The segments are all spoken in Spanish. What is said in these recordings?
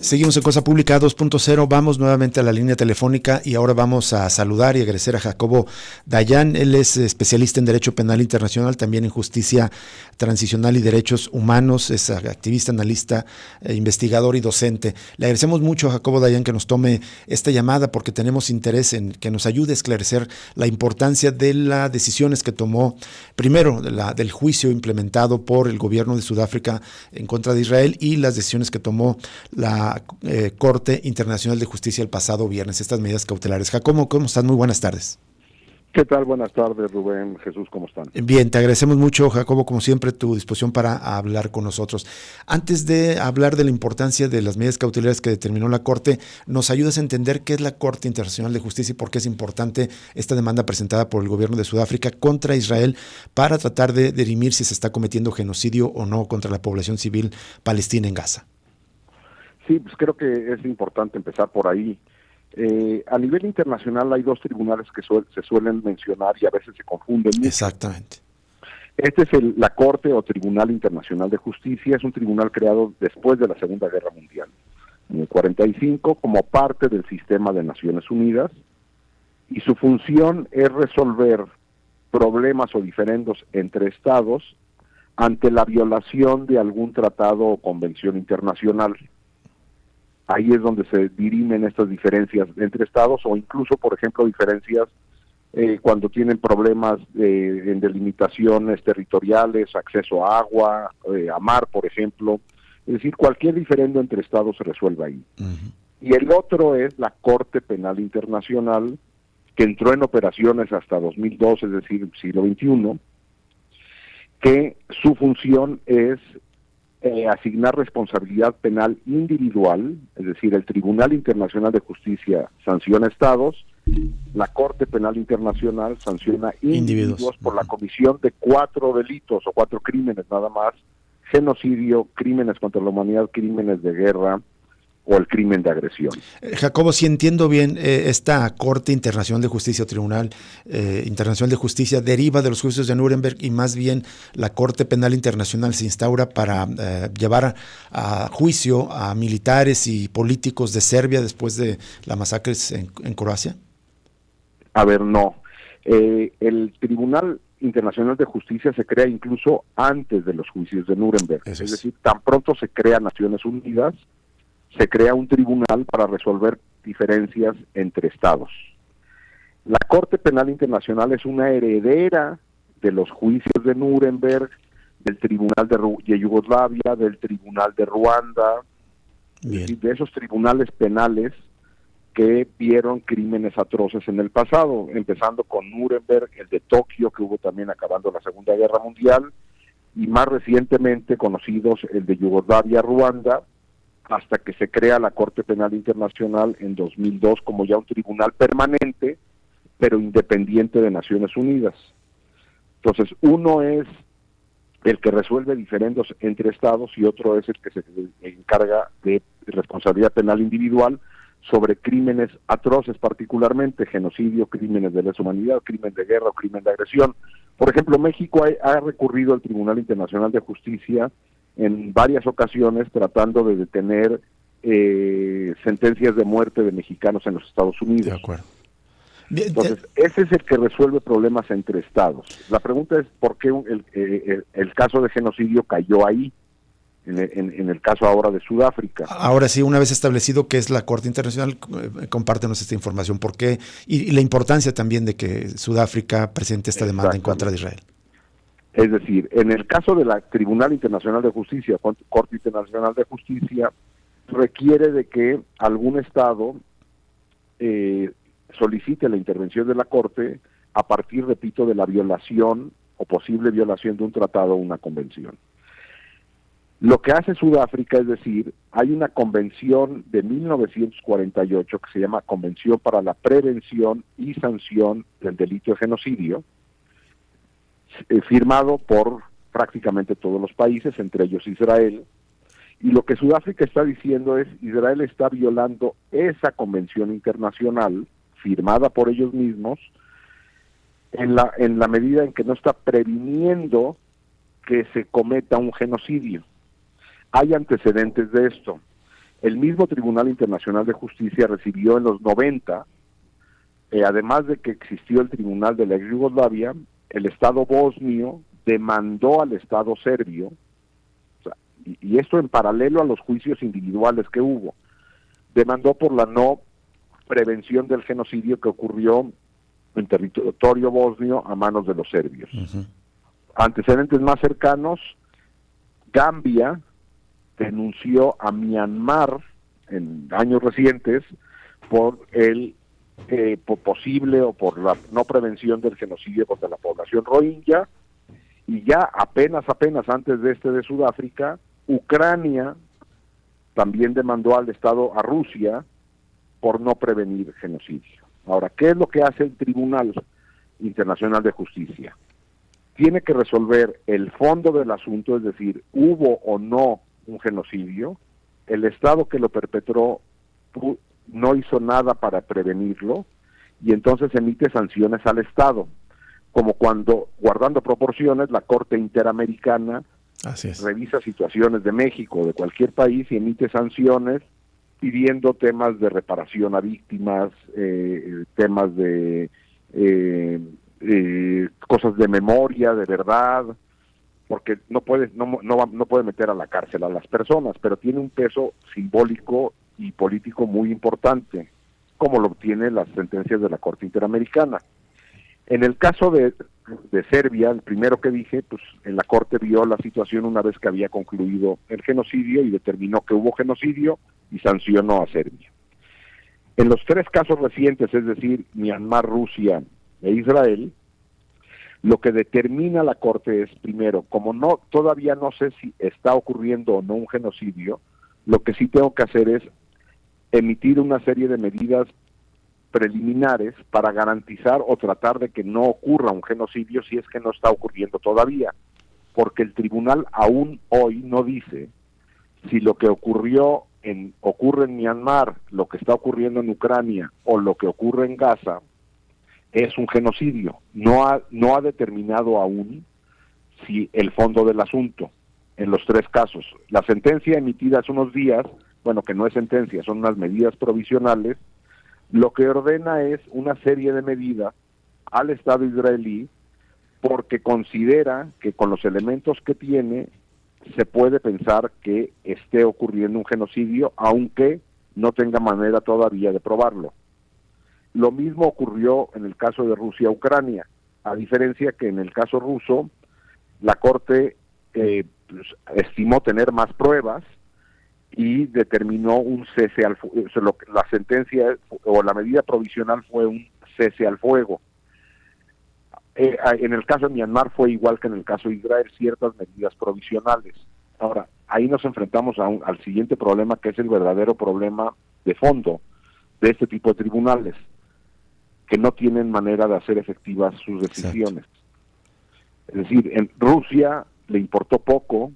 Seguimos en Cosa Pública 2.0, vamos nuevamente a la línea telefónica y ahora vamos a saludar y agradecer a Jacobo Dayan. Él es especialista en Derecho Penal Internacional, también en Justicia Transicional y Derechos Humanos, es activista, analista, investigador y docente. Le agradecemos mucho a Jacobo Dayan que nos tome esta llamada porque tenemos interés en que nos ayude a esclarecer la importancia de las decisiones que tomó, primero del juicio implementado por el gobierno de Sudáfrica en contra de Israel y las decisiones que tomó la Corte Internacional de Justicia el pasado viernes, estas medidas cautelares. Jacobo, ¿cómo estás? Muy buenas tardes. ¿Qué tal? Buenas tardes, Rubén, Jesús, ¿cómo están? Bien, te agradecemos mucho, Jacobo, como siempre, tu disposición para hablar con nosotros. Antes de hablar de la importancia de las medidas cautelares que determinó la Corte, ¿nos ayudas a entender qué es la Corte Internacional de Justicia y por qué es importante esta demanda presentada por el gobierno de Sudáfrica contra Israel para tratar de dirimir si se está cometiendo genocidio o no contra la población civil palestina en Gaza? Sí, pues creo que es importante empezar por ahí. A nivel internacional hay dos tribunales que se suelen mencionar y a veces se confunden mucho. Exactamente. Este es la Corte o Tribunal Internacional de Justicia, es un tribunal creado después de la Segunda Guerra Mundial, en el 45, como parte del sistema de Naciones Unidas, y su función es resolver problemas o diferendos entre estados ante la violación de algún tratado o convención internacional. Ahí es donde se dirimen estas diferencias entre estados o incluso, por ejemplo, diferencias cuando tienen problemas en delimitaciones territoriales, acceso a agua, a mar, por ejemplo. Es decir, cualquier diferendo entre estados se resuelve ahí. Uh-huh. Y el otro es la Corte Penal Internacional, que entró en operaciones hasta 2002, es decir, siglo XXI, que su función es asignar responsabilidad penal individual, es decir, el Tribunal Internacional de Justicia sanciona estados, la Corte Penal Internacional sanciona individuos por la comisión de 4 delitos o 4 crímenes nada más: genocidio, crímenes contra la humanidad, crímenes de guerra o el crimen de agresión. Jacobo, si entiendo bien, esta Corte Internacional de Justicia o Tribunal Internacional de Justicia deriva de los juicios de Nuremberg y más bien la Corte Penal Internacional se instaura para llevar a juicio a militares y políticos de Serbia después de las masacres en Croacia. A ver, no. El Tribunal Internacional de Justicia se crea incluso antes de los juicios de Nuremberg. Es decir, tan pronto se crea Naciones Unidas, se crea un tribunal para resolver diferencias entre estados. La Corte Penal Internacional es una heredera de los juicios de Nuremberg, del Tribunal de Yugoslavia, del Tribunal de Ruanda, y de esos tribunales penales que vieron crímenes atroces en el pasado, empezando con Nuremberg, el de Tokio, que hubo también acabando la Segunda Guerra Mundial, y más recientemente conocidos el de Yugoslavia, Ruanda, hasta que se crea la Corte Penal Internacional en 2002 como ya un tribunal permanente, pero independiente de Naciones Unidas. Entonces, uno es el que resuelve diferendos entre estados y otro es el que se encarga de responsabilidad penal individual sobre crímenes atroces, particularmente genocidio, crímenes de lesa humanidad, crimen de guerra o crimen de agresión. Por ejemplo, México ha recurrido al Tribunal Internacional de Justicia en varias ocasiones tratando de detener sentencias de muerte de mexicanos en los Estados Unidos. De acuerdo. Entonces, ese es el que resuelve problemas entre estados. La pregunta es por qué el caso de genocidio cayó ahí, en el caso ahora de Sudáfrica. Ahora sí, una vez establecido que es la Corte Internacional, compártenos esta información, ¿por qué? Y la importancia también de que Sudáfrica presente esta demanda en contra de Israel. Es decir, en el caso de la Tribunal Internacional de Justicia, Corte Internacional de Justicia, requiere de que algún Estado solicite la intervención de la Corte a partir, repito, de la violación o posible violación de un tratado o una convención. Lo que hace Sudáfrica, es decir, hay una convención de 1948 que se llama Convención para la Prevención y Sanción del Delito de Genocidio, firmado por prácticamente todos los países, entre ellos Israel, y lo que Sudáfrica está diciendo es: Israel está violando esa convención internacional firmada por ellos mismos en la medida en que no está previniendo que se cometa un genocidio. Hay antecedentes de esto. El mismo Tribunal Internacional de Justicia recibió en los 90, además de que existió el Tribunal de la ex Yugoslavia, el Estado bosnio demandó al Estado serbio, o sea, y esto en paralelo a los juicios individuales que hubo, demandó por la no prevención del genocidio que ocurrió en territorio bosnio a manos de los serbios. Uh-huh. Antecedentes más cercanos, Gambia denunció a Myanmar en años recientes por el por posible o por la no prevención del genocidio contra la población rohingya, y ya apenas antes de Sudáfrica, Ucrania también demandó al Estado, a Rusia, por no prevenir genocidio. Ahora, ¿qué es lo que hace el Tribunal Internacional de Justicia? Tiene que resolver el fondo del asunto, es decir, hubo o no un genocidio, el Estado que lo perpetró no hizo nada para prevenirlo, y entonces emite sanciones al Estado, como cuando, guardando proporciones, la Corte Interamericana revisa situaciones de México o de cualquier país y emite sanciones pidiendo temas de reparación a víctimas, temas de cosas de memoria, de verdad, porque no puede meter a la cárcel a las personas, pero tiene un peso simbólico y político muy importante, como lo tienen las sentencias de la Corte Interamericana. En el caso de Serbia, el primero que dije, pues en la Corte vio la situación una vez que había concluido el genocidio y determinó que hubo genocidio y sancionó a Serbia. En los tres casos recientes, es decir, Myanmar, Rusia e Israel, lo que determina la Corte es, primero, como todavía no sé si está ocurriendo o no un genocidio, lo que sí tengo que hacer es emitir una serie de medidas preliminares para garantizar o tratar de que no ocurra un genocidio si es que no está ocurriendo todavía, porque el tribunal aún hoy no dice si lo que ocurre en Myanmar, lo que está ocurriendo en Ucrania o lo que ocurre en Gaza es un genocidio. No ha determinado aún si el fondo del asunto en los tres casos. La sentencia emitida hace unos días, bueno, que no es sentencia, son unas medidas provisionales, lo que ordena es una serie de medidas al Estado israelí porque considera que con los elementos que tiene se puede pensar que esté ocurriendo un genocidio, aunque no tenga manera todavía de probarlo. Lo mismo ocurrió en el caso de Rusia-Ucrania, a diferencia que en el caso ruso, la Corte estimó tener más pruebas y determinó un cese al fuego. La sentencia o la medida provisional fue un cese al fuego. En el caso de Myanmar fue igual que en el caso de Israel, ciertas medidas provisionales. Ahora, ahí nos enfrentamos al siguiente problema, que es el verdadero problema de fondo de este tipo de tribunales, que no tienen manera de hacer efectivas sus decisiones. Exacto. Es decir, en Rusia le importó poco,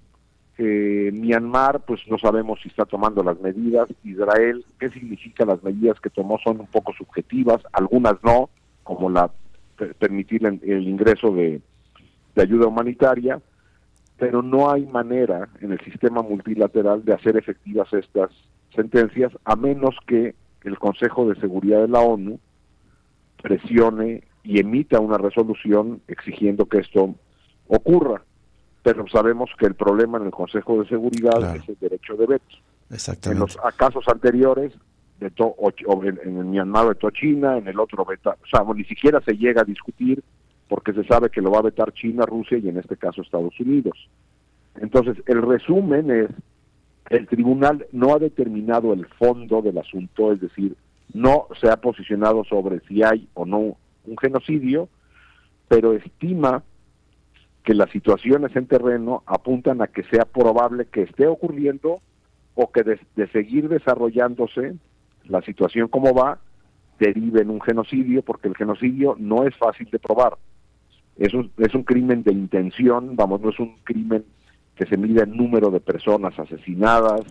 Myanmar, pues no sabemos si está tomando las medidas. Israel, ¿qué significa las medidas que tomó? Son un poco subjetivas, algunas no, como permitir el ingreso de ayuda humanitaria, pero no hay manera en el sistema multilateral de hacer efectivas estas sentencias, a menos que el Consejo de Seguridad de la ONU presione y emita una resolución exigiendo que esto ocurra. Pero sabemos que el problema en el Consejo de Seguridad es el derecho de veto. Exactamente. En los casos anteriores, en Myanmar vetó China, en el otro vetó, o sea, ni siquiera se llega a discutir porque se sabe que lo va a vetar China, Rusia y en este caso Estados Unidos. Entonces, el resumen es, el tribunal no ha determinado el fondo del asunto, es decir, no se ha posicionado sobre si hay o no un genocidio, pero estima que las situaciones en terreno apuntan a que sea probable que esté ocurriendo o que de seguir desarrollándose la situación como va, derive en un genocidio, porque el genocidio no es fácil de probar. Es un crimen de intención, no es un crimen que se mide en número de personas asesinadas,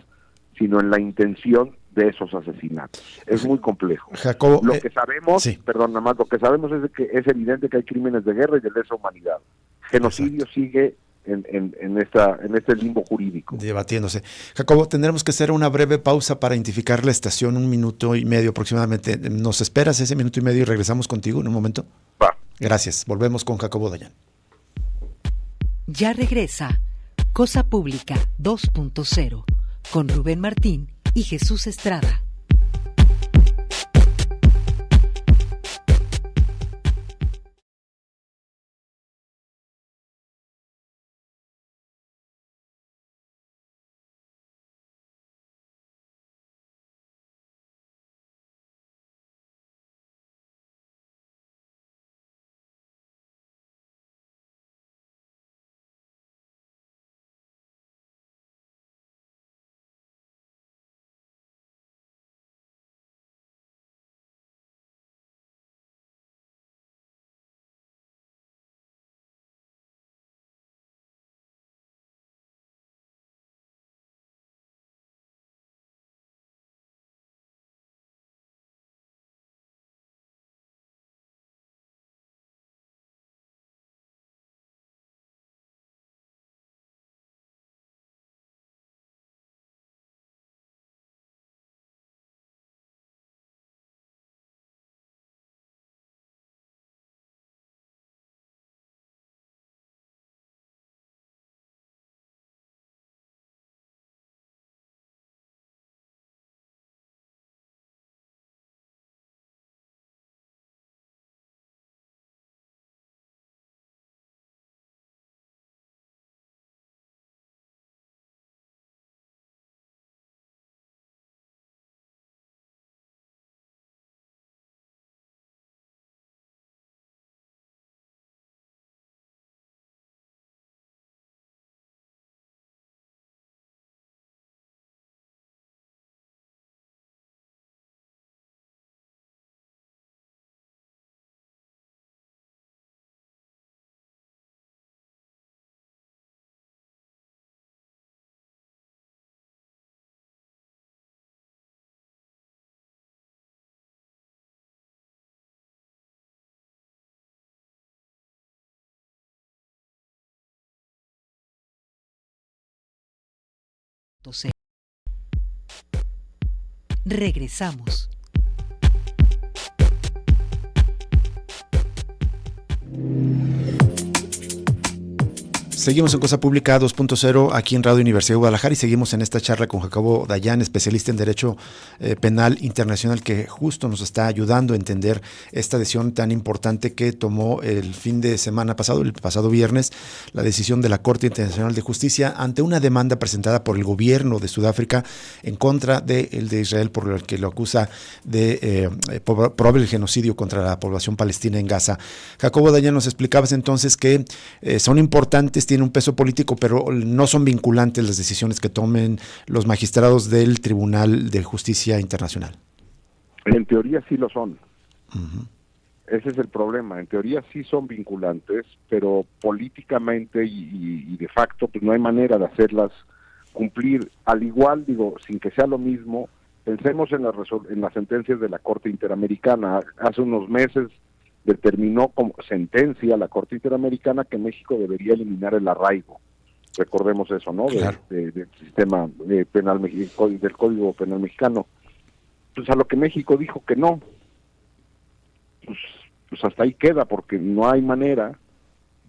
sino en la intención de esos asesinatos. Es muy complejo. Jacobo, lo que sabemos, sí. Nada más, lo que sabemos es que es evidente que hay crímenes de guerra y de lesa humanidad. Genocidio Exacto. Sigue en este limbo jurídico. Debatiéndose. Jacobo, tendremos que hacer una breve pausa para identificar la estación, 1 minuto y medio aproximadamente. ¿Nos esperas ese minuto y medio y regresamos contigo en un momento? Va. Gracias. Volvemos con Jacobo Dayan. Ya regresa Cosa Pública 2.0 con Rubén Martín y Jesús Estrada. Regresamos. Seguimos en Cosa Pública 2.0 aquí en Radio Universidad de Guadalajara y seguimos en esta charla con Jacobo Dayan, especialista en Derecho Penal Internacional, que justo nos está ayudando a entender esta decisión tan importante que tomó el fin de semana pasado, el pasado viernes, la decisión de la Corte Internacional de Justicia ante una demanda presentada por el gobierno de Sudáfrica en contra de Israel, por el que lo acusa de probable genocidio contra la población palestina en Gaza. Jacobo Dayan, nos explicabas entonces que son importantes, tienen un peso político, pero no son vinculantes las decisiones que tomen los magistrados del Tribunal de Justicia Internacional. En teoría sí lo son. Uh-huh. Ese es el problema. En teoría sí son vinculantes, pero políticamente y de facto pues no hay manera de hacerlas cumplir. Al igual, sin que sea lo mismo, pensemos en las sentencias de la Corte Interamericana. Hace unos meses determinó como sentencia la Corte Interamericana que México debería eliminar el arraigo. Recordemos eso, ¿no? Claro. Del sistema penal, del Código Penal Mexicano. Pues a lo que México dijo que no. Pues hasta ahí queda, porque no hay manera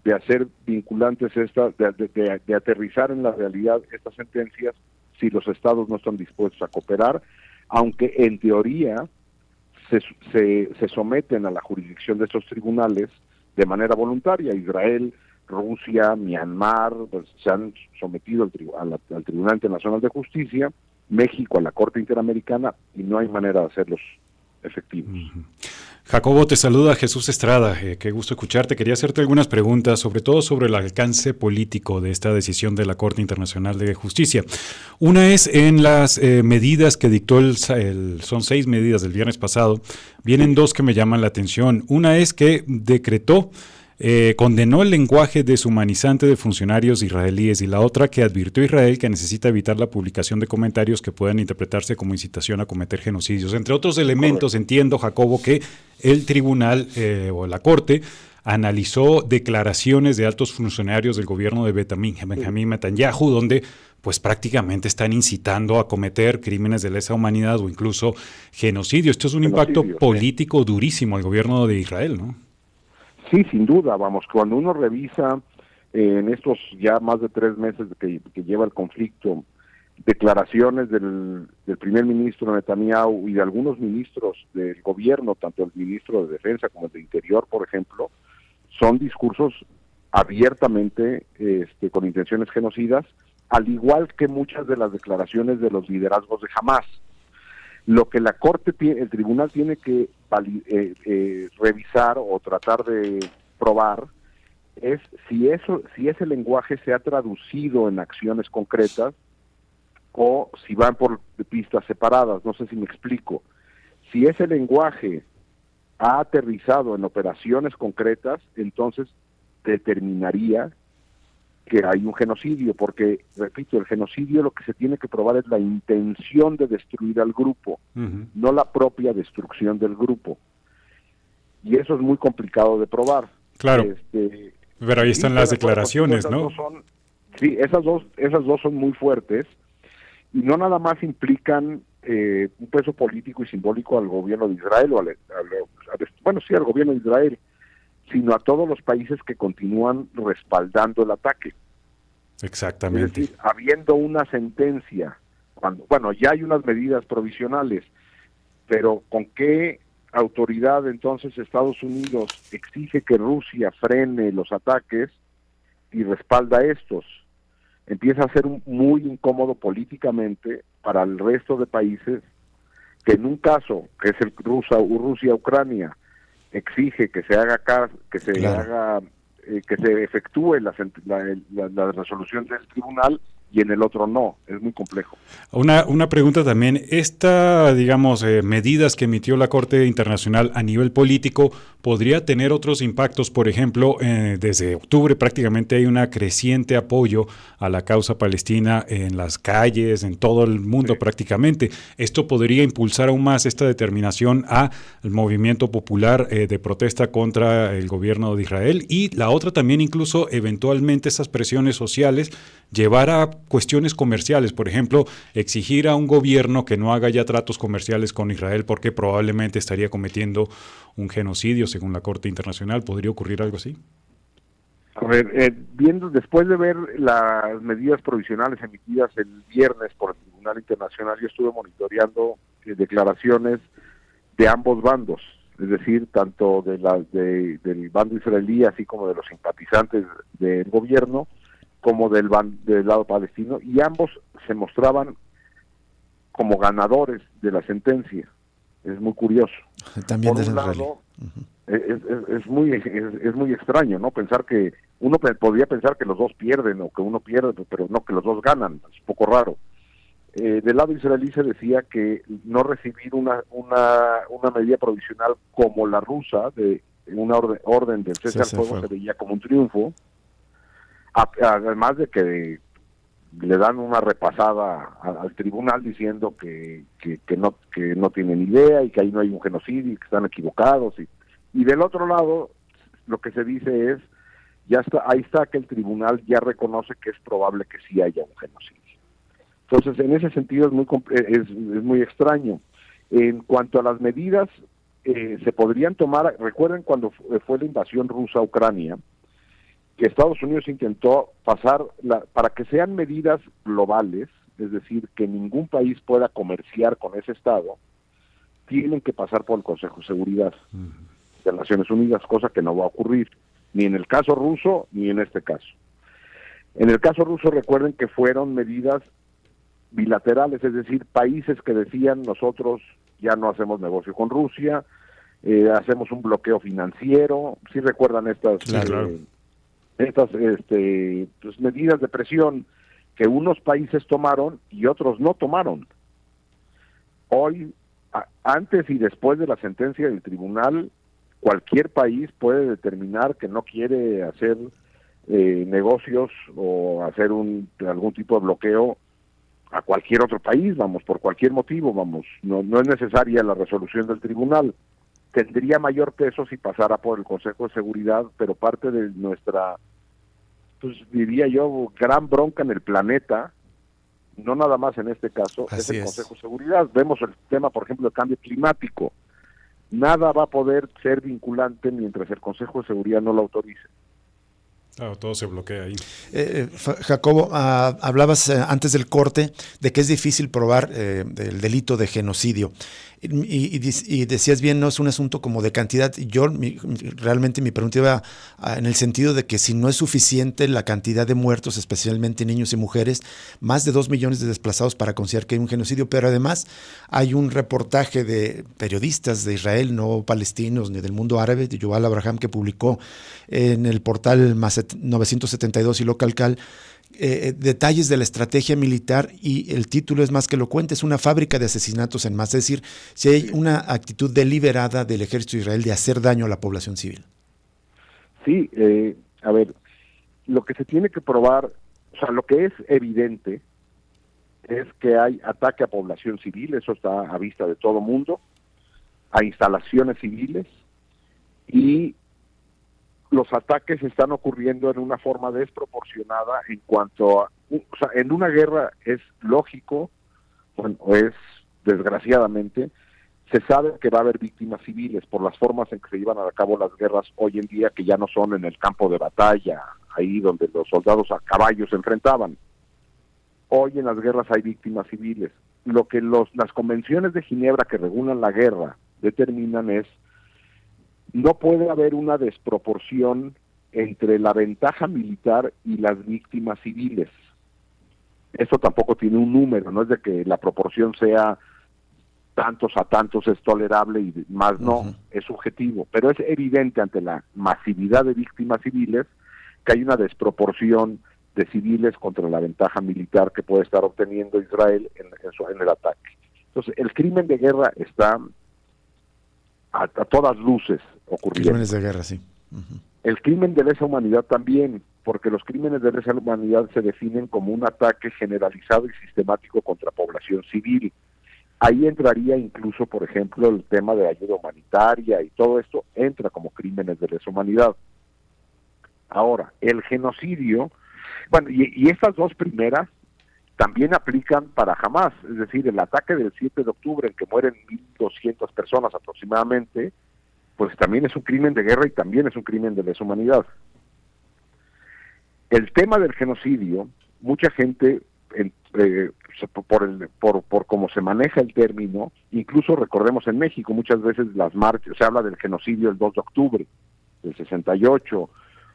de hacer vinculantes de aterrizar en la realidad estas sentencias si los estados no están dispuestos a cooperar, aunque en teoría se someten a la jurisdicción de estos tribunales de manera voluntaria. Israel, Rusia, Myanmar pues, se han sometido al Tribunal Internacional de Justicia, México a la Corte Interamericana, y no hay manera de hacerlos efectivos. Uh-huh. Jacobo, te saluda Jesús Estrada, qué gusto escucharte. Quería hacerte algunas preguntas, sobre todo sobre el alcance político de esta decisión de la Corte Internacional de Justicia. Una es en las medidas que dictó son 6 medidas del viernes pasado, vienen 2 que me llaman la atención. Una es que decretó, condenó el lenguaje deshumanizante de funcionarios israelíes, y la otra que advirtió a Israel que necesita evitar la publicación de comentarios que puedan interpretarse como incitación a cometer genocidios. Entre otros elementos, entiendo, Jacobo, que el tribunal o la Corte analizó declaraciones de altos funcionarios del gobierno de Benjamín Netanyahu, donde pues prácticamente están incitando a cometer crímenes de lesa humanidad o incluso genocidio. Esto es un impacto político durísimo al gobierno de Israel, ¿no? Sí, sin duda, vamos, cuando uno revisa en estos ya más de 3 meses que lleva el conflicto, declaraciones del primer ministro Netanyahu y de algunos ministros del gobierno, tanto el ministro de Defensa como el de Interior, por ejemplo, son discursos abiertamente con intenciones genocidas, al igual que muchas de las declaraciones de los liderazgos de Hamás. Lo que la Corte, el tribunal tiene que revisar o tratar de probar es si ese lenguaje se ha traducido en acciones concretas o si van por pistas separadas. No sé si me explico. Si ese lenguaje ha aterrizado en operaciones concretas, entonces determinaría que hay un genocidio, porque, repito, el genocidio lo que se tiene que probar es la intención de destruir al grupo, no la propia destrucción del grupo. Y eso es muy complicado de probar. Claro, pero ahí están las declaraciones, ¿no? Sí, esas dos son muy fuertes, y no nada más implican un peso político y simbólico al gobierno de Israel, o al gobierno de Israel, sino a todos los países que continúan respaldando el ataque. Exactamente. Es decir, habiendo una sentencia, ya hay unas medidas provisionales, pero ¿con qué autoridad entonces Estados Unidos exige que Rusia frene los ataques y respalda estos? Empieza a ser muy incómodo políticamente para el resto de países que en un caso, que es el Rusia-Ucrania, exige que se haga que se efectúe la resolución del tribunal, y en el otro no. Es muy complejo. Una pregunta también. Medidas que emitió la Corte Internacional a nivel político, ¿podría tener otros impactos? Por ejemplo, desde octubre prácticamente hay una creciente apoyo a la causa palestina en las calles, en todo el mundo prácticamente. ¿Esto podría impulsar aún más esta determinación al movimiento popular de protesta contra el gobierno de Israel? Y la otra también, incluso eventualmente esas presiones sociales llevar a cuestiones comerciales, por ejemplo, exigir a un gobierno que no haga ya tratos comerciales con Israel porque probablemente estaría cometiendo un genocidio, según la Corte Internacional. ¿Podría ocurrir algo así? A ver, después de ver las medidas provisionales emitidas el viernes por el Tribunal Internacional, yo estuve monitoreando declaraciones de ambos bandos, es decir, tanto del bando israelí, así como de los simpatizantes del gobierno, como del lado palestino, y ambos se mostraban como ganadores de la sentencia. Es muy curioso. También por un lado, es muy extraño, ¿no? Pensar que uno podría pensar que los dos pierden o que uno pierde, pero no, que los dos ganan. Es un poco raro. Del lado israelí se decía que no recibir una medida provisional como la rusa, de una orden del cese al fuego, se veía como un triunfo. Además de que le dan una repasada al tribunal diciendo que no tienen idea y que ahí no hay un genocidio y que están equivocados, y del otro lado lo que se dice es ahí está que el tribunal ya reconoce que es probable que sí haya un genocidio. Entonces, en ese sentido es muy extraño. En cuanto a las medidas se podrían tomar, recuerden cuando fue la invasión rusa a Ucrania, que Estados Unidos intentó pasar para que sean medidas globales, es decir, que ningún país pueda comerciar con ese Estado, tienen que pasar por el Consejo de Seguridad de las Naciones Unidas, cosa que no va a ocurrir, ni en el caso ruso, ni en este caso. En el caso ruso, recuerden que fueron medidas bilaterales, es decir, países que decían nosotros ya no hacemos negocio con Rusia, hacemos un bloqueo financiero. ¿Sí recuerdan estas medidas de presión que unos países tomaron y otros no tomaron? Hoy, antes y después de la sentencia del tribunal, cualquier país puede determinar que no quiere hacer negocios o hacer algún tipo de bloqueo a cualquier otro país, por cualquier motivo, no es necesaria la resolución del tribunal. tendría mayor peso si pasara por el Consejo de Seguridad, pero parte de nuestra, pues diría yo, gran bronca en el planeta, no nada más en este caso, es el Consejo de Seguridad. Vemos el tema, por ejemplo, del cambio climático. Nada va a poder ser vinculante mientras el Consejo de Seguridad no lo autorice. Claro, todo se bloquea ahí. Jacobo, hablabas antes del corte de que es difícil probar el delito de genocidio. Y decías bien, no es un asunto como de cantidad. Realmente mi pregunta iba en el sentido de que si no es suficiente la cantidad de muertos, especialmente niños y mujeres, más de 2 millones de desplazados para considerar que hay un genocidio, pero además hay un reportaje de periodistas de Israel, no palestinos ni del mundo árabe, de Yuval Abraham, que publicó en el portal Más 972 y Localcal, detalles de la estrategia militar, y el título es más que elocuente: es una fábrica de asesinatos en masa. Es decir, si hay una actitud deliberada del ejército de Israel de hacer daño a la población civil. Sí, a ver, lo que se tiene que probar, o sea, lo que es evidente es que hay ataque a población civil, eso está a vista de todo mundo, a instalaciones civiles, y los ataques están ocurriendo en una forma desproporcionada en cuanto a, o sea, en una guerra es lógico, bueno, es desgraciadamente, se sabe que va a haber víctimas civiles por las formas en que se llevan a cabo las guerras hoy en día, que ya no son en el campo de batalla, ahí donde los soldados a caballo se enfrentaban. Hoy en las guerras hay víctimas civiles. Lo que las convenciones de Ginebra que regulan la guerra determinan es: no puede haber una desproporción entre la ventaja militar y las víctimas civiles. Esto tampoco tiene un número, no es de que la proporción sea tantos a tantos es tolerable y más no, es subjetivo, pero es evidente ante la masividad de víctimas civiles que hay una desproporción de civiles contra la ventaja militar que puede estar obteniendo Israel en el ataque. Entonces, el crimen de guerra está a todas luces ocurriendo. Crímenes de guerra, sí. El crimen de lesa humanidad también, porque los crímenes de lesa humanidad se definen como un ataque generalizado y sistemático contra población civil. Ahí entraría incluso, por ejemplo, el tema de ayuda humanitaria, y todo esto entra como crímenes de lesa humanidad. Ahora, el genocidio, bueno, y estas dos primeras también aplican para Hamás, es decir, el ataque del 7 de octubre en que mueren 1.200 personas aproximadamente, pues también es un crimen de guerra y también es un crimen de lesa humanidad. El tema del genocidio, mucha gente, por cómo se maneja el término, incluso recordemos en México, muchas veces las marchas, se habla del genocidio el 2 de octubre del 68,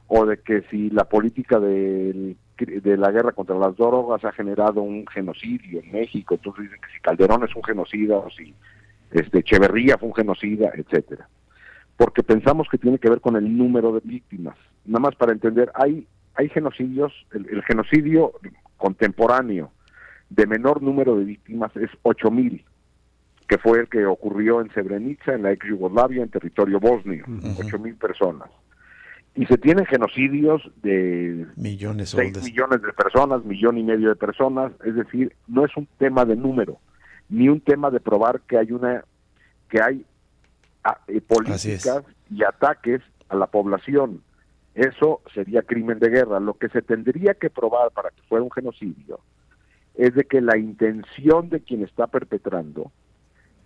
o de que si la política de la guerra contra las drogas ha generado un genocidio en México, entonces dicen que si Calderón es un genocida, o si Echeverría fue un genocida, etcétera. Porque pensamos que tiene que ver con el número de víctimas. Nada más para entender, hay genocidios, el genocidio contemporáneo de menor número de víctimas es 8,000, que fue el que ocurrió en Srebrenica, en la ex Yugoslavia, en territorio bosnio, 8,000 personas. Y se tienen genocidios de 6 millones de personas, 1,5 millones de personas, es decir, no es un tema de número, ni un tema de probar que hay políticas y ataques a la población. Eso sería crimen de guerra. Lo que se tendría que probar para que fuera un genocidio es de que la intención de quien está perpetrando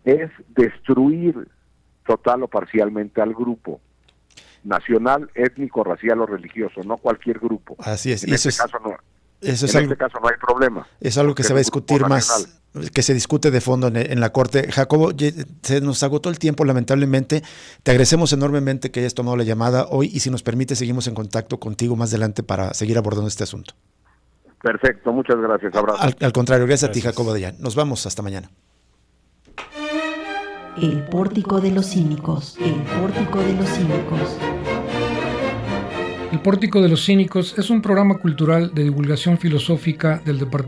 es destruir total o parcialmente al grupo nacional, étnico, racial o religioso, no cualquier grupo. Así es. En este caso no hay problema. Es algo que se va a discutir más, que se discute de fondo en la Corte. Jacobo, se nos agotó el tiempo, lamentablemente. Te agradecemos enormemente que hayas tomado la llamada hoy, y si nos permite, seguimos en contacto contigo más adelante para seguir abordando este asunto. Perfecto, muchas gracias. Abrazo. Al contrario, gracias a ti, Jacobo Dayan. Nos vamos, hasta mañana. El Pórtico de los Cínicos. El Pórtico de los Cínicos. El Pórtico de los Cínicos es un programa cultural de divulgación filosófica del Departamento